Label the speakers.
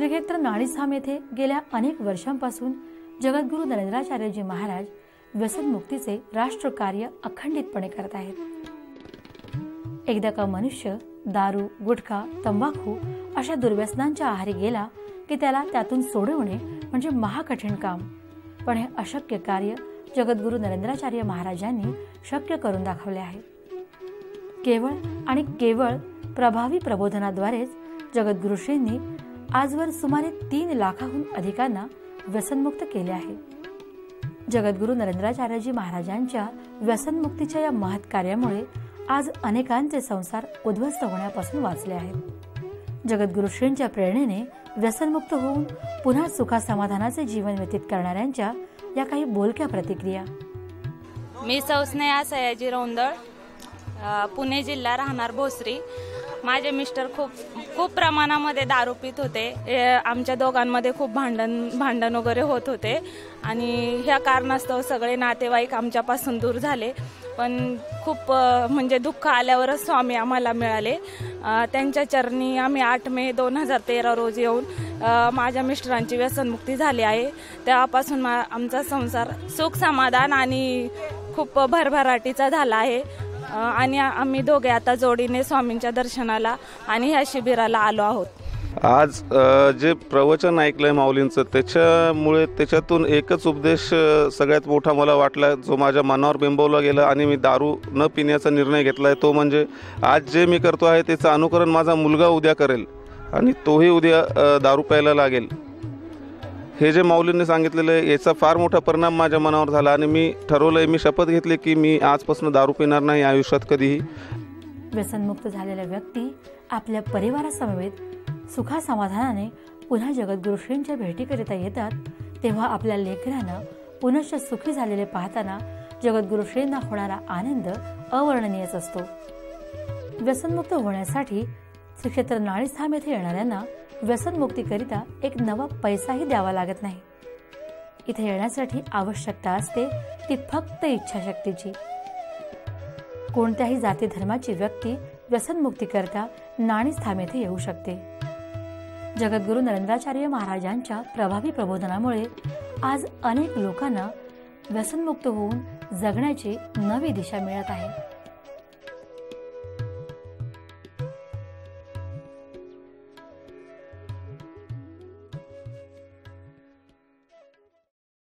Speaker 1: श्रीक्षेत्र नाणीधाम येथे गेल्या अनेक वर्षांपासून जगद्गुरू नरेंद्राचार्यजी महाराज व्यसनमुक्तीचे राष्ट्रकार्य अखंडितपणे करत आहेत। एकदा का मनुष्य दारू, गुटखा, तंबाखू अशा दुर्व्यसनांच्या आहारी गेला की त्याला त्यातून सोडवणे म्हणजे महाकठीण काम। पण हे अशक्य कार्य जगद्गुरू नरेंद्राचार्य महाराजांनी शक्य करून दाखवले आहे। केवळ आणि केवळ प्रभावी प्रबोधनाद्वारेच जगद्गुरुश्रींनी आजवर सुमारे 3 लाखाहून अधिकांना व्यसनमुक्त केले आहे। जगद्गुरू नरेंद्राचार्यजी महाराजांच्या व्यसनमुक्तीच्या या महत् कार्यामुळे आज अनेकांचे संसार उद्ध्वस्त होण्यापासून वाचले आहेत। जगद्गुरुश्रींच्या प्रेरणेने व्यसनमुक्त होऊन पुन्हा सुखासमाधानाचे जीवन व्यतीत करणाऱ्यांच्या या काही बोलक्या प्रतिक्रिया।
Speaker 2: मी स्नेहा सयाजी रौंदळ, पुणे जिल्हा, राहणार भोसरी। माझे मिस्टर खूप प्रमाणामध्ये दारू पित होते। आमच्या दोघांमध्ये खूप भांडण वगैरे होत होते आणि ह्या कारणास्तव सगळे नातेवाईक आमच्यापासून दूर झाले। पण खूप म्हणजे दुःख आल्यावरच स्वामी आम्हाला मिळाले। त्यांच्या चरणी आम्ही 8 मे 2013 रोजी येऊन माझ्या मिस्टरांची व्यसनमुक्ती झाली आहे। तेव्हापासून आमचा संसार सुख समाधान आणि खूप भरभराटीचा झाला आहे आणि आम्ही दोघे आता जोडीने स्वामींच्या दर्शनाला आणि ह्या शिबिराला आलो आहोत।
Speaker 3: आज जे प्रवचन ऐकलंय माऊलींचं त्याच्यातून एकच उपदेश सगळ्यात मोठा मला वाटला, जो माझ्या मनावर बिंबवला गेला आणि मी दारू न पिण्याचा निर्णय घेतलाय। तो म्हणजे आज जे मी करतो आहे त्याचं अनुकरण माझा मुलगा उद्या करेल आणि तोही उद्या दारू प्यायला लागेल। हे जे माऊलींनी सांगितलेलं आहे याचा फार मोठा परिणाम माझ्या मनावर झाला आणि मी ठरवलंय, मी शपथ घेतली की मी आजपासून दारू पिणार नाही आयुष्यात कधीही।
Speaker 1: व्यसनमुक्त झालेल्या व्यक्ती आपल्या परिवारासमवेत सुखासमाधानाने पुन्हा जगद्गुरुश्रींच्या भेटीकरिता येतात, तेव्हा आपल्या लेकरांना पुनश्च सुखी झालेले पाहताना जगद्गुरुश्रींना होणारा आनंद अवर्णनीयच असतो। व्यसनमुक्त होण्यासाठी श्रीक्षेत्र नाणीधाम येथे येणाऱ्यांना व्यसनमुक्तीकरिता एक नवा पैसाही द्यावा लागत नाही। इथे येण्यासाठी आवश्यकता असते ती फक्त इच्छाशक्तीची। कोणत्याही जाती धर्माची व्यक्ती व्यसनमुक्तीकरिता नाणीधाम येथे येऊ शकते। जगद्गुरू नरेंद्राचार्य महाराजांच्या प्रभावी प्रबोधनामुळे आज अनेक लोकांना व्यसनमुक्त होऊन जगण्याची नवी दिशा मिळत आहे।